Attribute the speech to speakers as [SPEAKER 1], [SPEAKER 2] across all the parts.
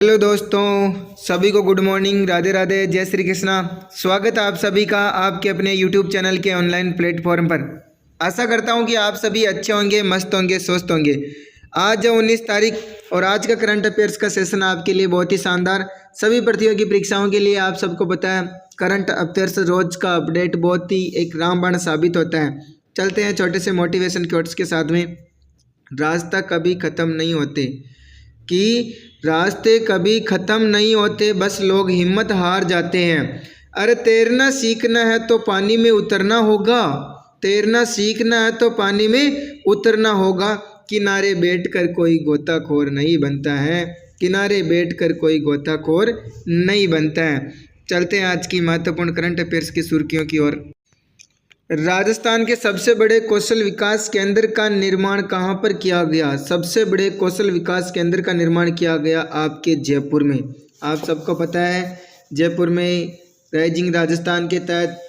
[SPEAKER 1] Hello दोस्तों, सभी को गुड मॉर्निंग, राधे राधे, जय श्री कृष्णा। स्वागत है आप सभी का आपके अपने यूट्यूब चैनल के ऑनलाइन प्लेटफॉर्म पर। आशा करता हूं कि आप सभी अच्छे होंगे, मस्त होंगे, स्वस्थ होंगे। आज है 19 तारीख और आज का करंट अफेयर्स का सेशन आपके लिए बहुत ही शानदार। सभी प्रतियोगी परीक्षाओं के लिए आप सबको पता है करंट अफेयर्स रोज का अपडेट बहुत ही एक रामबाण साबित होता है। चलते हैं छोटे से मोटिवेशन कोट्स के साथ में। रास्ता कभी ख़त्म नहीं होते कि रास्ते कभी ख़त्म नहीं होते, बस लोग हिम्मत हार जाते हैं। अरे तैरना सीखना है तो पानी में उतरना होगा, तैरना सीखना है तो पानी में उतरना होगा। किनारे बैठकर कोई गोताखोर नहीं बनता है, किनारे बैठकर कोई गोताखोर नहीं बनता है। चलते हैं आज की महत्वपूर्ण करंट अफेयर्स की सुर्खियों की ओर। राजस्थान के सबसे बड़े कौशल विकास केंद्र का निर्माण कहाँ पर किया गया? सबसे बड़े कौशल विकास केंद्र का निर्माण किया गया आपके जयपुर में। आप सबको पता है जयपुर में राइजिंग राजस्थान के तहत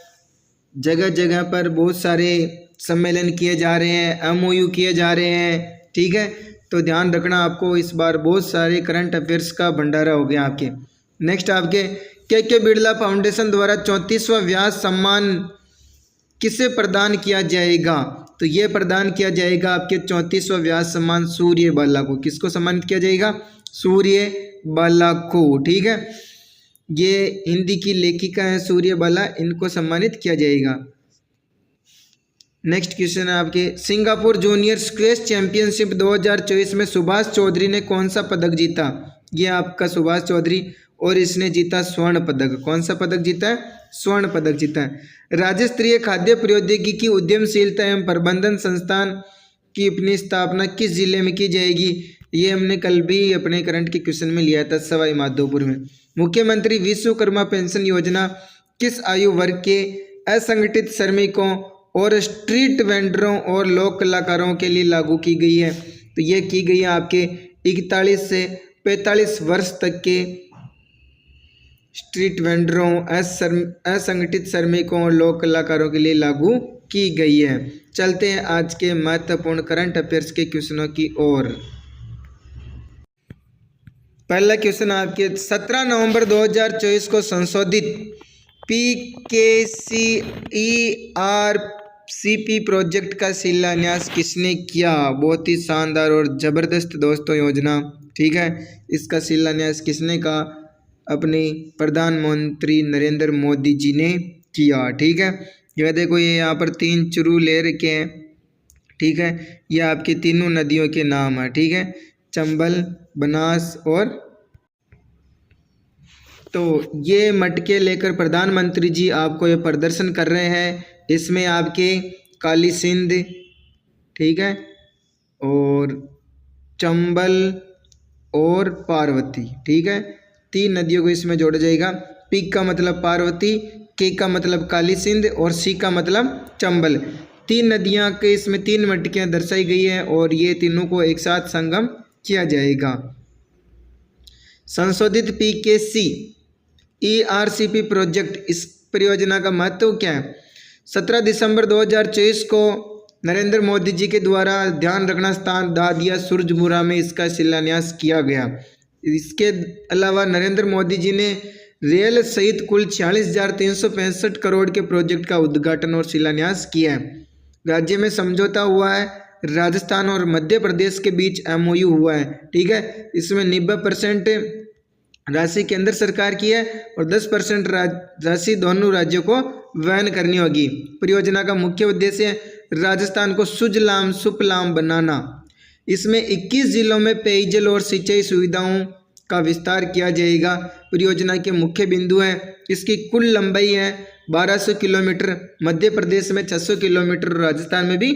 [SPEAKER 1] जगह जगह पर बहुत सारे सम्मेलन किए जा रहे हैं, एमओयू किए जा रहे हैं। ठीक है, तो ध्यान रखना, आपको इस बार बहुत सारे करंट अफेयर्स का भंडारा हो गया आपके। नेक्स्ट आपके के बिरला फाउंडेशन द्वारा 34वां व्यास सम्मान किसे प्रदान किया जाएगा? तो ये प्रदान किया जाएगा आपके 34वां व्यास सम्मान सूर्यबाला को। किसको सम्मानित किया जाएगा? सूर्यबाला को। ठीक है, ये हिंदी की लेखिका है सूर्यबाला, इनको सम्मानित किया जाएगा। नेक्स्ट क्वेश्चन है आपके सिंगापुर जूनियर स्क्वैश चैंपियनशिप 2024 में सुभाष चौधरी ने कौन सा पदक जीता? ये आपका सुभाष चौधरी, और इसने जीता स्वर्ण पदक। कौन सा पदक जीता है? स्वर्ण पदक जीता है। राज्य स्तरीय खाद्य प्रौद्योगिकी उद्यमशीलता एवं प्रबंधन संस्थान की अपनी स्थापना किस जिले में की जाएगी? ये हमने कल भी अपने करंट के क्वेश्चन में लिया था, सवाई माधोपुर में। मुख्यमंत्री विश्वकर्मा पेंशन योजना किस आयु वर्ग के असंगठित श्रमिकों और स्ट्रीट वेंडरों और लोक कलाकारों के लिए लागू की गई है? तो ये की गई है आपके 41 से 45 वर्ष तक के स्ट्रीट वेंडरों, असंगठित श्रमिकों और लोक कलाकारों के लिए लागू की गई है। चलते हैं आज के महत्वपूर्ण करंट अफेयर्स के क्वेश्चनों की ओर। पहला क्वेश्चन आपके 17 नवंबर 2024 को संशोधित PKCERCP प्रोजेक्ट का शिलान्यास किसने किया? बहुत ही शानदार और ज़बरदस्त दोस्तों योजना। ठीक है, इसका शिलान्यास किसने कहा? अपने प्रधानमंत्री नरेंद्र मोदी जी ने किया। ठीक है, यह देखो ये यहाँ पर 3 चुरू ले रखे हैं। ठीक है, ये आपकी तीनों नदियों के नाम है। ठीक है, चंबल, बनास और तो ये मटके लेकर प्रधानमंत्री जी आपको ये प्रदर्शन कर रहे हैं। इसमें आपके काली सिंध, ठीक है, और चंबल और पार्वती। ठीक है, 3 नदियों को इसमें जोड़ा जाएगा। पी का मतलब पार्वती, के का मतलब काली सिंध और सी का मतलब चंबल। 3 नदियां के इसमें 3 मटकियां दर्शाई गई हैं और ये तीनों को एक साथ संगम किया जाएगा। संशोधित PKCERCP प्रोजेक्ट, इस परियोजना का महत्व क्या है? 17 दिसंबर 2024 को नरेंद्र मोदी जी के द्वारा, ध्यान रखना स्थान दादिया सूरजपुरा में इसका शिलान्यास किया गया। इसके अलावा नरेंद्र मोदी जी ने रेल सहित कुल 46,365 करोड़ के प्रोजेक्ट का उद्घाटन और शिलान्यास किया है। राज्य में समझौता हुआ है, राजस्थान और मध्य प्रदेश के बीच MOU हुआ है। ठीक है, इसमें 90% राशि केंद्र सरकार की है और 10% राशि दोनों राज्यों को वहन करनी होगी। परियोजना का मुख्य उद्देश्य राजस्थान को सुजलाम सुफलाम बनाना। इसमें 21 जिलों में पेयजल और सिंचाई सुविधाओं का विस्तार किया जाएगा। परियोजना के मुख्य बिंदु हैं, इसकी कुल लंबाई है 1200 किलोमीटर, मध्य प्रदेश में 600 किलोमीटर, राजस्थान में भी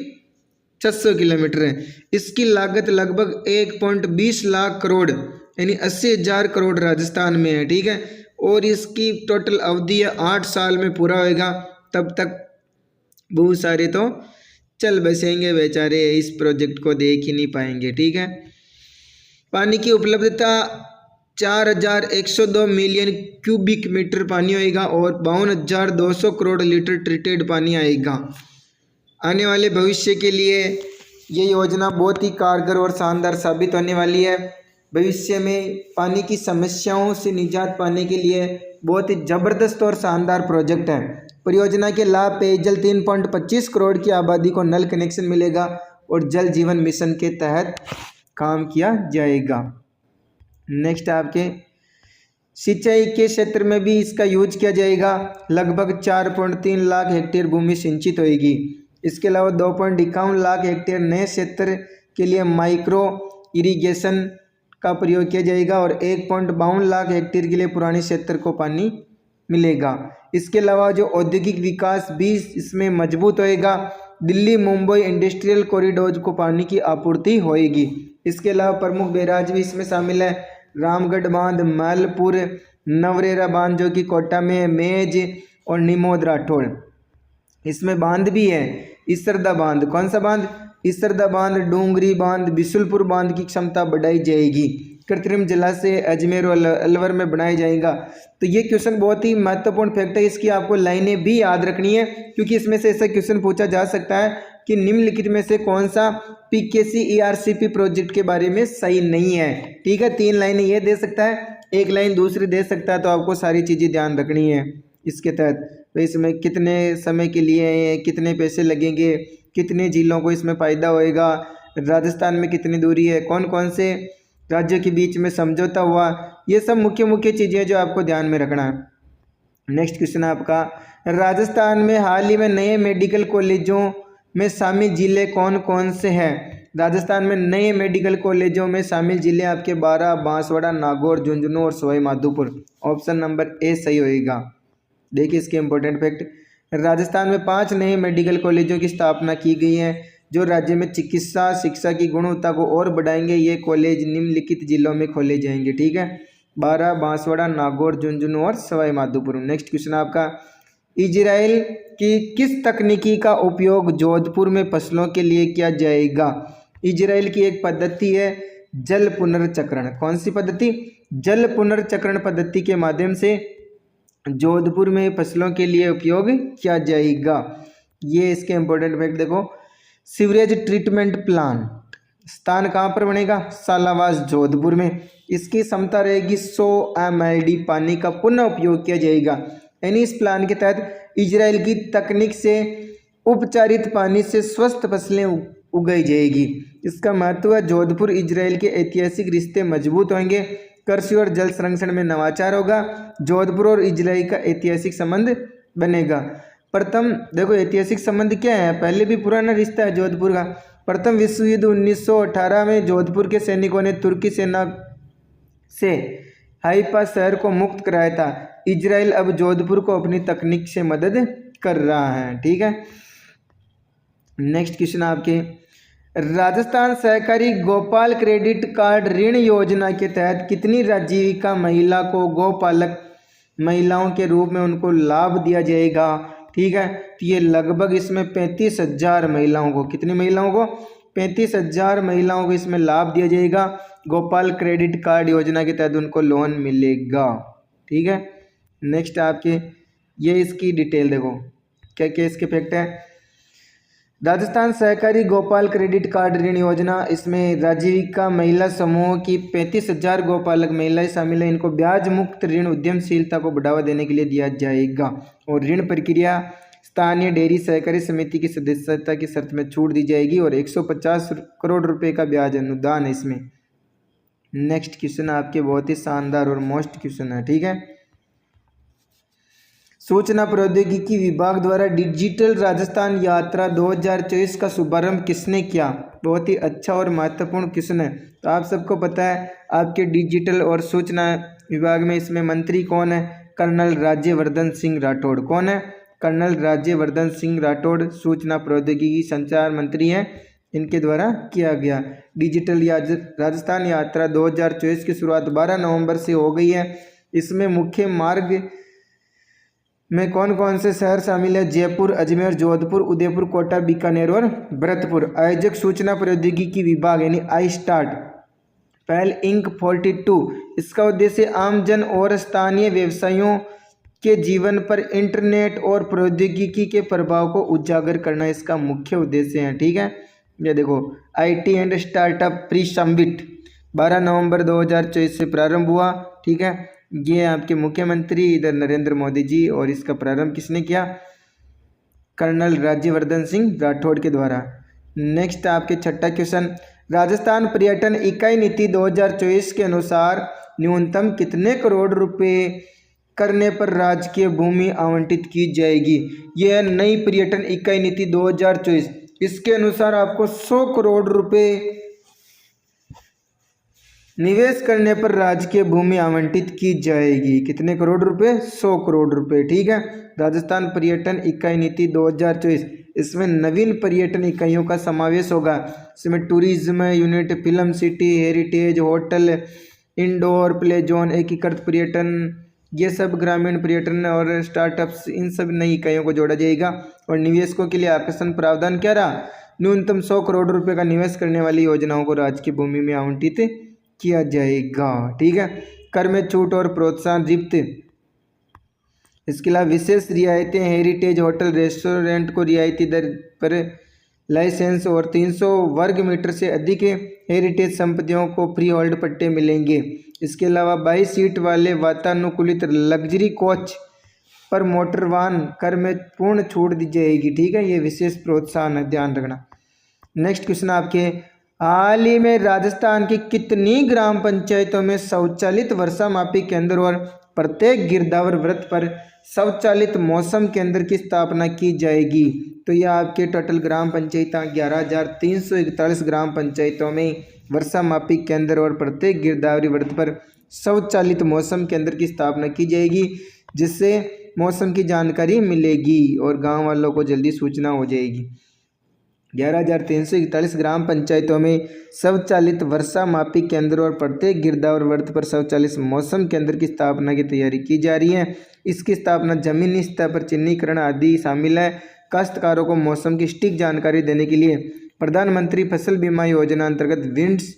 [SPEAKER 1] 600 किलोमीटर है। इसकी लागत लगभग 1.20 लाख करोड़ यानी 80,000 करोड़ राजस्थान में है। ठीक है, और इसकी टोटल अवधि 8 साल में पूरा होएगा। तब तक बहुत सारे तो चल बसेंगे बेचारे, इस प्रोजेक्ट को देख ही नहीं पाएंगे। ठीक है, पानी की उपलब्धता 4,102 मिलियन क्यूबिक मीटर पानी होएगा और 52,200 करोड़ लीटर ट्रीटेड पानी आएगा। आने वाले भविष्य के लिए ये योजना बहुत ही कारगर और शानदार साबित होने वाली है। भविष्य में पानी की समस्याओं से निजात पाने के लिए बहुत ही ज़बरदस्त और शानदार प्रोजेक्ट है। परियोजना के लाभ पेयजल 3.25 करोड़ की आबादी को नल कनेक्शन मिलेगा और जल जीवन मिशन के तहत काम किया जाएगा। नेक्स्ट आपके सिंचाई के क्षेत्र में भी इसका यूज किया जाएगा। लगभग 4.3 लाख हेक्टेयर भूमि सिंचित होगी। इसके अलावा 2.51 लाख हेक्टेयर नए क्षेत्र के लिए माइक्रो इरिगेशन का प्रयोग किया जाएगा और 1.52 लाख हेक्टेयर के लिए पुराने क्षेत्र को पानी मिलेगा। इसके अलावा जो औद्योगिक विकास भी इसमें मजबूत होएगा। दिल्ली मुंबई इंडस्ट्रियल कॉरिडोर को पानी की आपूर्ति होएगी। इसके अलावा प्रमुख बैराज भी इसमें शामिल है। रामगढ़ बांध, मालपुर, नवरेरा बांध जो कि कोटा में है, मेज और निमोद राठौड़। इसमें बांध भी है। इसरदा बांध, कौन सा बांध? इसरदा बांध, डूंगरी बांध, बिशुलपुर बांध की क्षमता बढ़ाई जाएगी। कृत्रिम जलाशय अजमेर और अलवर में बनाया जाएगा। तो ये क्वेश्चन बहुत ही महत्वपूर्ण फैक्ट है, इसकी आपको लाइनें भी याद रखनी है क्योंकि इसमें से ऐसा क्वेश्चन पूछा जा सकता है कि निम्नलिखित में से कौन सा पीकेसी ईआरसीपी प्रोजेक्ट के बारे में सही नहीं है। ठीक है, 3 लाइनें ये दे सकता है, 1 लाइन दूसरी दे सकता है, तो आपको सारी चीज़ें ध्यान रखनी है इसके तहत। तो इसमें कितने समय के लिए है, कितने पैसे लगेंगे, कितने जिलों को इसमें फ़ायदा होएगा, राजस्थान में कितनी दूरी है, कौन कौन से राज्यों के बीच में समझौता हुआ, ये सब मुख्य मुख्य चीज़ें जो आपको ध्यान में रखना है। नेक्स्ट क्वेश्चन आपका, राजस्थान में हाल ही में नए मेडिकल कॉलेजों में शामिल जिले कौन कौन से हैं? राजस्थान में नए मेडिकल कॉलेजों में शामिल जिले आपके 12, बांसवाड़ा, नागौर, झुंझुनू और Sawai Madhopur. Option number A सही होएगा। देखिए इसके इंपॉर्टेंट फैक्ट, राजस्थान में 5 नए मेडिकल कॉलेजों की स्थापना की गई है जो राज्य में चिकित्सा शिक्षा की गुणवत्ता को और बढ़ाएंगे। ये कॉलेज निम्नलिखित जिलों में खोले जाएंगे। ठीक है, 12, बांसवाड़ा, नागौर, झुंझुनू और सवाई माधोपुर। नेक्स्ट क्वेश्चन आपका, इजराइल की किस तकनीकी का उपयोग जोधपुर में फसलों के लिए किया जाएगा? इजराइल की एक पद्धति है जल पुनर्चक्रण। कौन सी पद्धति? जल पुनर्चक्रण पद्धति के माध्यम से जोधपुर में फसलों के लिए उपयोग किया जाएगा। ये इसके इंपॉर्टेंट फैक्ट देखो, सीवरेज ट्रीटमेंट प्लांट स्थान कहाँ पर बनेगा? सालावास जोधपुर में। इसकी क्षमता रहेगी 100 mld पानी का पुनः उपयोग किया जाएगा। यानी इस प्लान के तहत इजराइल की तकनीक से उपचारित पानी से स्वस्थ फसलें उगाई जाएगी। इसका महत्व है, जोधपुर इजराइल के ऐतिहासिक रिश्ते मजबूत होंगे। कृषि और जल संरक्षण में नवाचार होगा। जोधपुर और इजराइल का ऐतिहासिक संबंध बनेगा। प्रथम देखो ऐतिहासिक संबंध क्या है, पहले भी पुराना रिश्ता है जोधपुर का। प्रथम विश्व युद्ध 1918 में जोधपुर के सैनिकों ने तुर्की सेना से हाइफा शहर को मुक्त कराया था। इजराइल अब जोधपुर को अपनी तकनीक से मदद कर रहा है। ठीक है, नेक्स्ट क्वेश्चन आपके, राजस्थान सहकारी गोपाल क्रेडिट कार्ड ऋण योजना के तहत कितनी आजीविका महिला को गौपालक महिलाओं के रूप में उनको लाभ दिया जाएगा? ठीक है, तो ये लगभग इसमें 35,000 महिलाओं को, कितनी महिलाओं को? 35,000 महिलाओं को इसमें लाभ दिया जाएगा। गोपाल क्रेडिट कार्ड योजना के तहत उनको लोन मिलेगा। ठीक है, नेक्स्ट आपके ये इसकी डिटेल देखो क्या क्या इसके फैक्ट है। राजस्थान सहकारी गोपाल क्रेडिट कार्ड ऋण योजना, इसमें आजीविका महिला समूह की 35,000 गोपालक महिलाएं शामिल हैं। इनको ब्याज मुक्त ऋण उद्यमशीलता को बढ़ावा देने के लिए दिया जाएगा और ऋण प्रक्रिया स्थानीय डेयरी सहकारी समिति की सदस्यता की शर्त में छूट दी जाएगी और 150 करोड़ रुपए का ब्याज अनुदान है इसमें। नेक्स्ट क्वेश्चन आपके बहुत ही शानदार और मोस्ट क्वेश्चन है। ठीक है, सूचना प्रौद्योगिकी विभाग द्वारा डिजिटल राजस्थान यात्रा 2024 का शुभारंभ किसने किया? बहुत ही अच्छा और महत्वपूर्ण क्वेश्चन है। तो आप सबको पता है आपके डिजिटल और सूचना विभाग में इसमें मंत्री कौन है? कर्नल राज्यवर्धन सिंह राठौड़। कौन है? कर्नल राज्यवर्धन सिंह राठौड़ सूचना प्रौद्योगिकी संचार मंत्री हैं। इनके द्वारा किया गया डिजिटल राजस्थान यात्रा 2024 की शुरुआत 12 नवंबर से हो गई है। इसमें मुख्य मार्ग में कौन कौन से शहर शामिल है? जयपुर, अजमेर, जोधपुर, उदयपुर, कोटा, बीकानेर और भरतपुर। आयोजक सूचना प्रौद्योगिकी विभाग यानी आई स्टार्ट पहल इंक 42। इसका उद्देश्य आमजन और स्थानीय व्यवसायियों के जीवन पर इंटरनेट और प्रौद्योगिकी के प्रभाव को उजागर करना इसका मुख्य उद्देश्य है। ठीक है, ये देखो IT and startup pre summit 12 नवंबर 2024 से प्रारंभ हुआ। ठीक है, ये आपके मुख्यमंत्री इधर नरेंद्र मोदी जी, और इसका प्रारंभ किसने किया? कर्नल राज्यवर्धन सिंह राठौड़ के द्वारा। नेक्स्ट आपके छठा क्वेश्चन, राजस्थान पर्यटन इकाई नीति 2024 के अनुसार न्यूनतम कितने करोड़ रुपए करने पर राजकीय भूमि आवंटित की जाएगी? यह नई पर्यटन इकाई नीति 2024, इसके अनुसार आपको 100 करोड़ रुपए निवेश करने पर राजकीय भूमि आवंटित की जाएगी। कितने करोड़ रुपए? 100 करोड़ रुपए। ठीक है, राजस्थान पर्यटन इकाई नीति 2024, इसमें नवीन पर्यटन इकाइयों का समावेश होगा। इसमें tourism unit, film city, heritage hotel, indoor play zone, एकीकृत पर्यटन, ये सब ग्रामीण पर्यटन और स्टार्टअप्स, इन सब नई इकाइयों को जोड़ा जाएगा। और निवेशकों के लिए आकर्षण प्रावधान क्या रहा? न्यूनतम 100 करोड़ रुपए का निवेश करने वाली योजनाओं को राजकीय भूमि में आवंटित किया जाएगा। ठीक है, कर में छूट और प्रोत्साहन रिक्त, इसके अलावा विशेष रियायतें, हेरिटेज होटल रेस्टोरेंट को रियायती दर पर लाइसेंस और 300 वर्ग मीटर से अधिक हेरिटेज संपत्तियों को फ्री होल्ड पट्टे मिलेंगे। इसके अलावा 22 सीट वाले वातानुकूलित लग्जरी कोच पर मोटर वाहन कर में पूर्ण छूट दी जाएगी। ठीक है, ये विशेष प्रोत्साहन है, ध्यान रखना। नेक्स्ट क्वेश्चन आपके, हाल ही में राजस्थान की कितनी ग्राम पंचायतों में स्वचालित वर्षा मापी केंद्र और प्रत्येक गिरदावर वृत्त पर स्वचालित मौसम केंद्र की स्थापना की जाएगी? तो यह आपके टोटल ग्राम पंचायत 11,341 ग्राम पंचायतों में वर्षा मापी केंद्र और प्रत्येक गिरदावरी वृत्त पर स्वचालित मौसम केंद्र की स्थापना की जाएगी, जिससे मौसम की जानकारी मिलेगी और गांव वालों को जल्दी सूचना हो जाएगी। 11,341 ग्राम पंचायतों में स्वचालित वर्षा मापी केंद्र और प्रत्येक गिरदावर वृत्त पर स्वचालित मौसम केंद्र की स्थापना की तैयारी की जा रही है। इसकी स्थापना जमीनी स्तर पर चिन्हीकरण आदि शामिल है। काश्तकारों को मौसम की सटीक जानकारी देने के लिए प्रधानमंत्री फसल बीमा योजना अंतर्गत विंड्स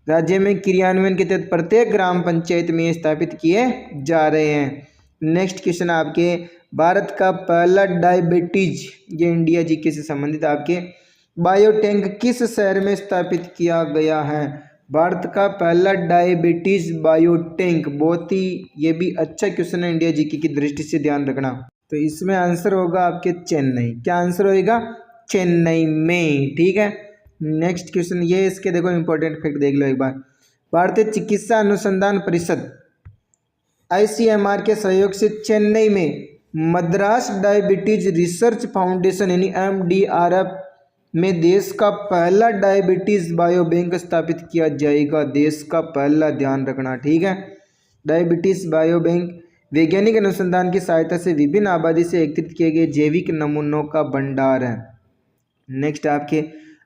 [SPEAKER 1] राज्य में क्रियान्वयन के तहत प्रत्येक ग्राम पंचायत में स्थापित किए जा रहे हैं। नेक्स्ट क्वेश्चन आपके, भारत का पहला डायबिटीज, ये इंडिया जीके से संबंधित आपके, बायोटैंक किस शहर में स्थापित किया गया है? भारत का पहला डायबिटीज बायोटैंक, बहुत ही ये भी अच्छा क्वेश्चन है इंडिया जीके की दृष्टि से, ध्यान रखना। तो इसमें आंसर होगा आपके चेन्नई। क्या आंसर होएगा? चेन्नई में। ठीक है, नेक्स्ट क्वेश्चन ये इसके देखो इंपॉर्टेंट फैक्ट देख लो एक बार। भारतीय चिकित्सा अनुसंधान परिषद ICMR के सहयोग से चेन्नई में मद्रास डायबिटीज रिसर्च फाउंडेशन यानी MDRF में देश का पहला डायबिटीज बायो बैंक स्थापित किया जाएगा। देश का पहला, ध्यान रखना। ठीक है, डायबिटीज बायो बैंक वैज्ञानिक अनुसंधान की सहायता से विभिन्न आबादी से एकत्रित किए गए जैविक नमूनों का भंडार है। नेक्स्ट आपके,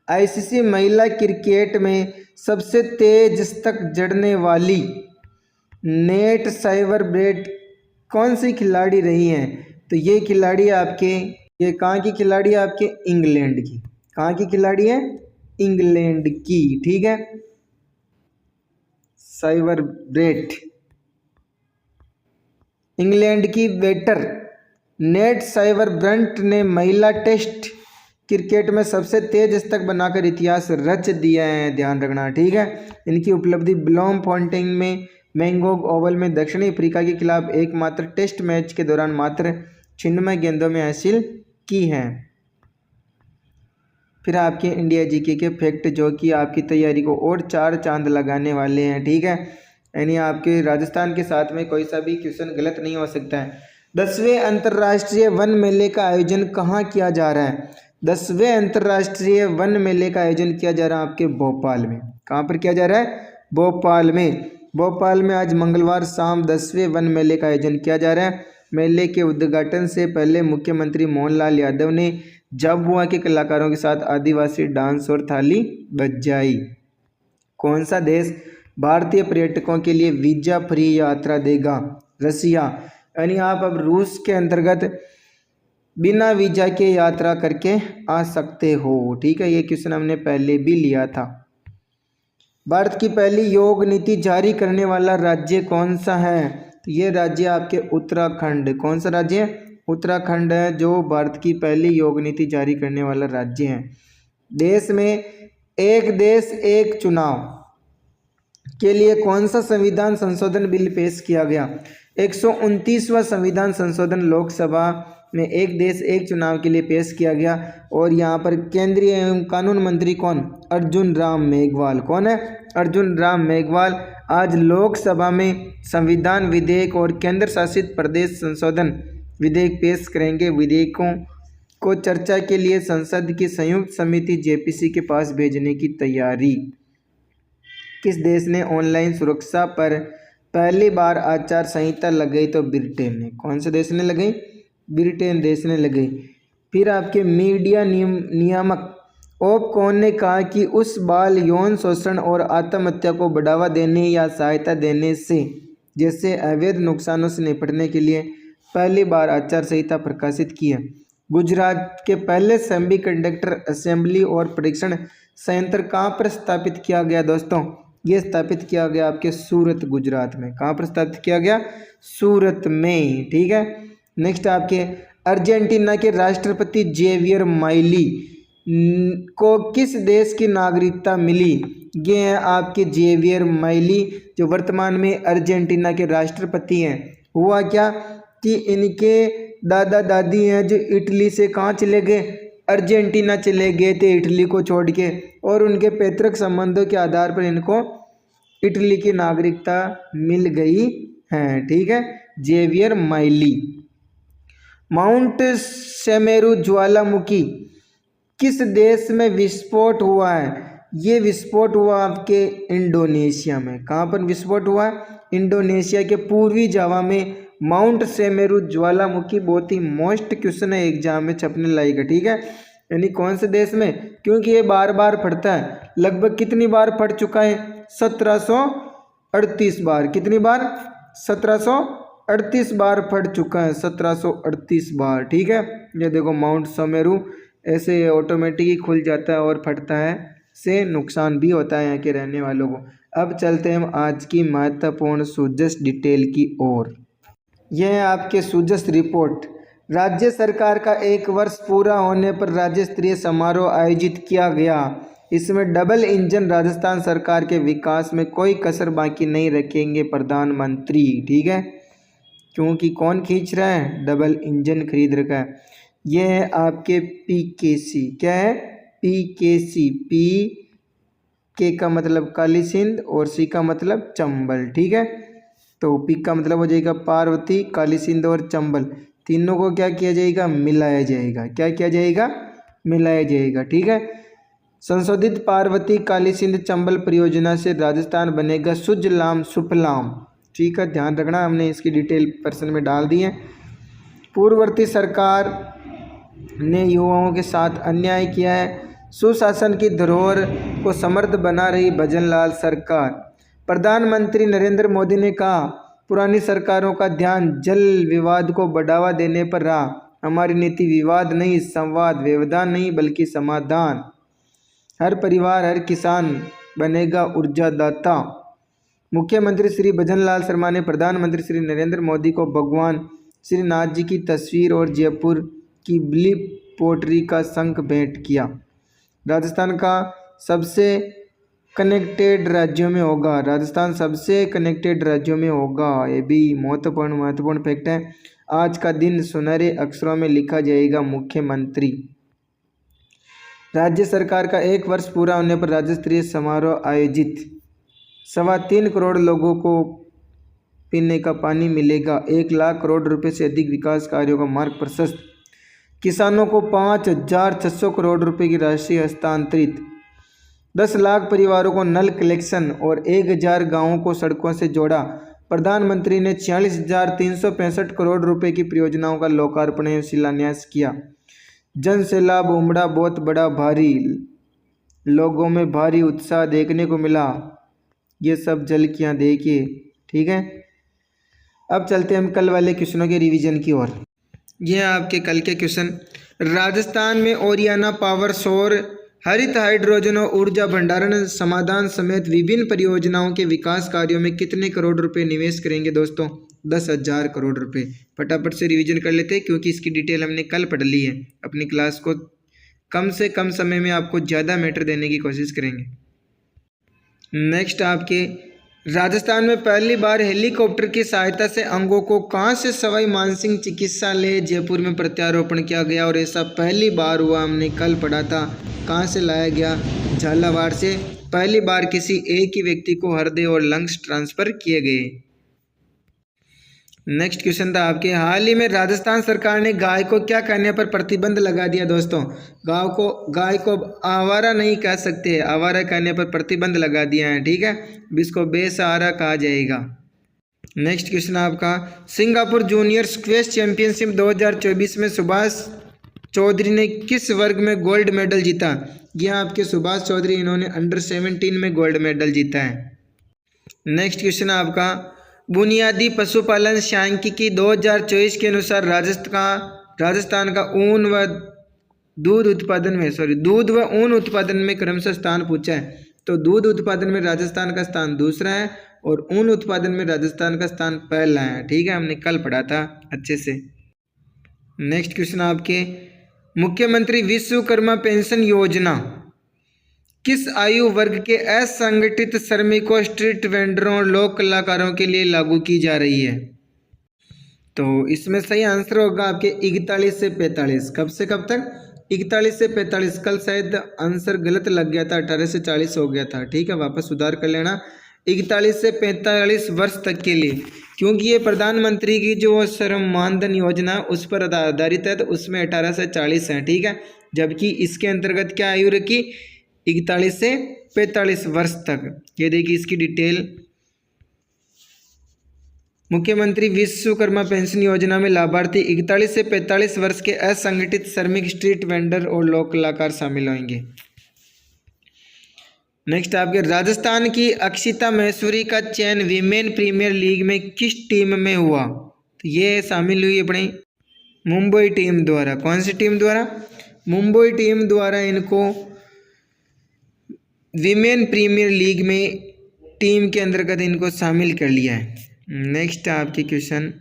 [SPEAKER 1] ICC महिला क्रिकेट में सबसे तेज तक जड़ने वाली नेट साइवर ब्रेड कौन सी खिलाड़ी रही हैं? तो ये खिलाड़ी आपके, ये कहाँ की खिलाड़ी है? आपके इंग्लैंड की। कहाँ की खिलाड़ी है? इंग्लैंड की। ठीक है, साइबर ब्रेड इंग्लैंड की बैटर नेट साइबर ब्रंट ने महिला टेस्ट क्रिकेट में सबसे तेज शतक बनाकर इतिहास रच दिया है, ध्यान रखना। ठीक है, इनकी उपलब्धि ब्लॉम फाउंटेन में मैंगोग ओवल में दक्षिणी अफ्रीका के खिलाफ एकमात्र टेस्ट मैच के दौरान मात्र 96 गेंदों में हासिल की है। फिर आपके इंडिया जीके के फैक्ट जो कि आपकी तैयारी को और 4 चांद लगाने वाले हैं। ठीक है, यानी आपके राजस्थान के साथ में कोई सा भी क्वेश्चन गलत नहीं हो सकता है। 10वें अंतर्राष्ट्रीय वन मेले का आयोजन कहाँ किया जा रहा है? 10वें अंतर्राष्ट्रीय वन मेले का आयोजन किया जा रहा है आपके भोपाल में। कहाँ पर किया जा रहा है? भोपाल में। भोपाल में आज मंगलवार शाम 10वें वन मेले का आयोजन किया जा रहा है। मेले के उद्घाटन से पहले मुख्यमंत्री मोहनलाल यादव ने झाबुआ के कलाकारों के साथ आदिवासी डांस और थाली बजाई। कौन सा देश भारतीय पर्यटकों के लिए वीजा फ्री यात्रा देगा? रसिया। यानी आप अब रूस के अंतर्गत बिना वीजा के यात्रा करके आ सकते हो। ठीक है, ये क्वेश्चन हमने पहले भी लिया था। भारत की पहली योग नीति जारी करने वाला राज्य कौन सा है? तो ये राज्य आपके उत्तराखंड। कौन सा राज्य है? उत्तराखंड है जो भारत की पहली योग नीति जारी करने वाला राज्य है। देश में एक देश एक चुनाव, के लिए कौन सा संविधान संशोधन बिल पेश किया गया? 129वां संविधान संशोधन लोकसभा में एक देश एक चुनाव के लिए पेश किया गया। और यहाँ पर केंद्रीय एवं कानून मंत्री कौन? अर्जुन राम मेघवाल। कौन है? अर्जुन राम मेघवाल आज लोकसभा में संविधान विधेयक और केंद्र शासित प्रदेश संशोधन विधेयक पेश करेंगे। विधेयकों को चर्चा के लिए संसद की संयुक्त समिति जेपीसी के पास भेजने की तैयारी। किस देश ने ऑनलाइन सुरक्षा पर पहली बार आचार संहिता लगाई? तो ब्रिटेन ने। कौन से देश ने लगाई? ब्रिटेन देश ने लगाई। फिर आपके मीडिया नियामक ओपकॉन ने कहा कि उस बाल यौन शोषण और आत्महत्या को बढ़ावा देने या सहायता देने से जैसे अवैध नुकसानों से निपटने के लिए पहली बार आचार संहिता प्रकाशित की है। गुजरात के पहले सेमीकंडक्टर असेंबली और परीक्षण संयंत्र कहाँ पर स्थापित किया गया दोस्तों? ये स्थापित किया गया आपके सूरत गुजरात में। कहाँ पर स्थापित किया गया? सूरत में। ठीक है। नेक्स्ट आपके अर्जेंटीना के राष्ट्रपति जेवियर माइली को किस देश की नागरिकता मिली? ये हैं आपके जेवियर माइली जो वर्तमान में अर्जेंटीना के राष्ट्रपति हैं। हुआ क्या कि इनके दादा दादी हैं जो इटली से कहाँ चले गए? अर्जेंटीना चले गए थे इटली को छोड़ के, और उनके पैतृक संबंधों के आधार पर इनको इटली की नागरिकता मिल गई है। ठीक है। Xavier Miley. माउंट सेमेरू ज्वालामुखी किस देश में विस्फोट हुआ है? ये विस्फोट हुआ आपके इंडोनेशिया में। कहाँ पर विस्फोट हुआ है? इंडोनेशिया के पूर्वी जावा में माउंट सेमेरू ज्वालामुखी। बहुत ही मोस्ट क्वेश्चन है एग्जाम में छपने लायक। ठीक है। यानी कौन से देश में? क्योंकि ये बार बार फटता है। लगभग कितनी बार फट चुका है? 1738 बार। कितनी बार? 1738 बार फट चुका है। 1738 बार। ठीक है। ये देखो माउंट सेमेरू ऐसे ऑटोमेटिक ही खुल जाता है और फटता है, से नुकसान भी होता है यहाँ के रहने वालों को। अब चलते हैं हम आज की महत्वपूर्ण सुजस डिटेल की ओर। यह है आपके सुजस रिपोर्ट। राज्य सरकार का 1 वर्ष पूरा होने पर राज्य स्तरीय समारोह आयोजित किया गया। इसमें डबल इंजन राजस्थान सरकार के विकास में कोई कसर बाकी नहीं रखेंगे प्रधानमंत्री। ठीक है। क्योंकि कौन खींच रहा है? डबल इंजन खरीद रखा है। यह है आपके पीकेसी। क्या है? पीकेसी। पी के का मतलब काली सिंध और सी का मतलब चंबल। ठीक है। तो पी का मतलब हो जाएगा पार्वती, काली सिंध और चंबल। तीनों को क्या किया जाएगा? मिलाया जाएगा। क्या किया जाएगा? मिलाया जाएगा। ठीक है। संशोधित पार्वती काली सिंध चंबल परियोजना से राजस्थान बनेगा सुजलाम सुफलाम। ठीक है। ध्यान रखना, हमने इसकी डिटेल पर्सन में डाल दी है। पूर्ववर्ती सरकार ने युवाओं के साथ अन्याय किया है। सुशासन की धरोहर को समृद्ध बना रही भजनलाल सरकार। प्रधानमंत्री नरेंद्र मोदी ने कहा पुरानी सरकारों का ध्यान जल विवाद को बढ़ावा देने पर रहा। हमारी नीति विवाद नहीं, संवाद, व्यवधान नहीं बल्कि समाधान। हर परिवार, हर किसान बनेगा ऊर्जादाता। मुख्यमंत्री श्री भजनलाल शर्मा ने प्रधानमंत्री श्री नरेंद्र मोदी को भगवान श्रीनाथ जी की तस्वीर और जयपुर की ब्ली पोट्री का शंख भेंट किया। राजस्थान का सबसे कनेक्टेड राज्यों में होगा। राजस्थान सबसे कनेक्टेड राज्यों में होगा। ये भी महत्वपूर्ण फैक्ट है। आज का दिन सुनहरे अक्षरों में लिखा जाएगा मुख्यमंत्री। राज्य सरकार का 1 वर्ष पूरा होने पर राज्य स्तरीय समारोह आयोजित। 3.25 करोड़ लोगों को पीने का पानी मिलेगा। 1 लाख करोड़ रुपए से अधिक विकास कार्यों का मार्ग प्रशस्त। किसानों को 5,600 करोड़ रुपए की राशि हस्तांतरित। 10 लाख परिवारों को नल कलेक्शन और 1,000 गांवों को सड़कों से जोड़ा। प्रधानमंत्री ने 46,365 करोड़ रुपए की परियोजनाओं का लोकार्पण एवं शिलान्यास किया। जन सैलाब उमड़ा बहुत बड़ा भारी, लोगों में भारी उत्साह देखने को मिला। ये सब झलकियाँ देखिए। ठीक है। अब चलते हैं हम कल वाले क्वेश्चनों के रिवीजन की ओर। यह आपके कल के क्वेश्चन। राजस्थान में ओरियाना पावर, सौर, हरित हाइड्रोजन और ऊर्जा भंडारण समाधान समेत विभिन्न परियोजनाओं के विकास कार्यों में कितने करोड़ रुपए निवेश करेंगे दोस्तों? 10,000 करोड़ रुपए। फटाफट से रिवीजन कर लेते हैं क्योंकि इसकी डिटेल हमने कल पढ़ ली है। अपनी क्लास को कम से कम समय में आपको ज़्यादा मैटर देने की कोशिश करेंगे। नेक्स्ट आपके राजस्थान में पहली बार हेलीकॉप्टर की सहायता से अंगों को कहाँ से सवाई मानसिंह चिकित्सालय जयपुर में प्रत्यारोपण किया गया और ऐसा पहली बार हुआ, हमने कल पढ़ा था। कहाँ से लाया गया? झालावाड़ से पहली बार किसी एक ही व्यक्ति को हृदय और लंग्स ट्रांसफर किए गए। नेक्स्ट क्वेश्चन था आपके, हाल ही में राजस्थान सरकार ने गाय को क्या करने पर प्रतिबंध लगा दिया? दोस्तों, गाय को आवारा नहीं कह सकते, आवारा कहने पर प्रतिबंध लगा दिया है, ठीक है। इसको बेसहारा कहा जाएगा। नेक्स्ट क्वेश्चन आपका, सिंगापुर जूनियर स्क्वैश चैंपियनशिप 2024 में सुभाष चौधरी ने किस वर्ग में गोल्ड मेडल जीता? यह आपके सुभाष चौधरी, इन्होंने अंडर 17 में गोल्ड मेडल जीता है। नेक्स्ट क्वेश्चन आपका, बुनियादी पशुपालन सांख्यिकी 2024 के अनुसार राजस्थान का दूध व ऊन उत्पादन में क्रमशः स्थान पूछा है। तो दूध उत्पादन में राजस्थान का स्थान दूसरा है और ऊन उत्पादन में राजस्थान का स्थान पहला है, ठीक है, हमने कल पढ़ा था अच्छे से। नेक्स्ट क्वेश्चन आपके, मुख्यमंत्री विश्वकर्मा पेंशन योजना किस आयु वर्ग के असंगठित श्रमिकों, स्ट्रीट वेंडरों, लोक कलाकारों के लिए लागू की जा रही है? तो इसमें सही आंसर होगा आपके 41 से 45। कब से कब तक? 41 से 45। कल शायद आंसर गलत लग गया था, 18 से 40 हो गया था, ठीक है, वापस सुधार कर लेना। 41 से 45 वर्ष तक के लिए, क्योंकि ये प्रधानमंत्री की जो श्रम मानधन योजना उस पर आधारित है, तो उसमें 18 से 40 है, ठीक है। जबकि इसके अंतर्गत क्या आयु रखी? 41 से 45 वर्ष तक। ये देखिए इसकी डिटेल, मुख्यमंत्री विश्वकर्मा पेंशन योजना में लाभार्थी 41 से 45 वर्ष के असंगठित श्रमिक, स्ट्रीट वेंडर और लोक कलाकार शामिल होंगे। नेक्स्ट आपके, राजस्थान की अक्षिता महेश्वरी का चयन विमेन प्रीमियर लीग में किस टीम में हुआ? तो ये शामिल हुई अपनी मुंबई टीम द्वारा। कौन सी टीम द्वारा? मुंबई टीम द्वारा इनको विमेन प्रीमियर लीग में टीम के अंतर्गत इनको शामिल कर लिया है। नेक्स्ट आपके क्वेश्चन,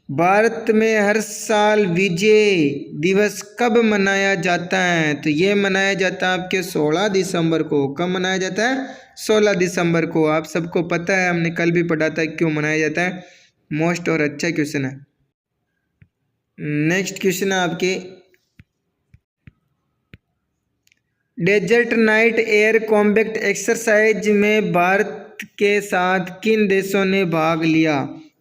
[SPEAKER 1] भारत में हर साल विजय दिवस कब मनाया जाता है? तो ये मनाया जाता है आपके 16 दिसंबर को। कब मनाया जाता है? 16 दिसंबर को। आप सबको पता है, हमने कल भी पढ़ा था क्यों मनाया जाता है। मोस्ट और अच्छा क्वेश्चन है। नेक्स्ट क्वेश्चन है आपके, desert knight air combat exercise में भारत के साथ किन देशों ने भाग लिया?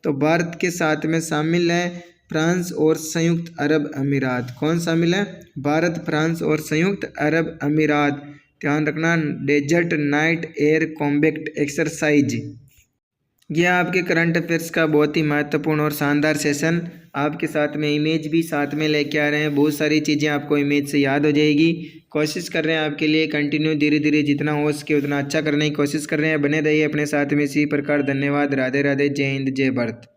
[SPEAKER 1] तो भारत के साथ में शामिल है फ्रांस और संयुक्त अरब अमीरात। कौन शामिल है? भारत, फ्रांस और संयुक्त अरब अमीरात। ध्यान रखना, desert knight air combat exercise. यह आपके करंट अफेयर्स का बहुत ही महत्वपूर्ण और शानदार सेशन, आपके साथ में इमेज भी साथ में लेके आ रहे हैं। बहुत सारी चीज़ें आपको इमेज से याद हो जाएगी। कोशिश कर रहे हैं आपके लिए कंटिन्यू धीरे धीरे जितना हो सके उतना अच्छा करने की कोशिश कर रहे हैं। बने रहिए अपने साथ में इसी प्रकार। धन्यवाद। राधे राधे। जय हिंद, जय भारत।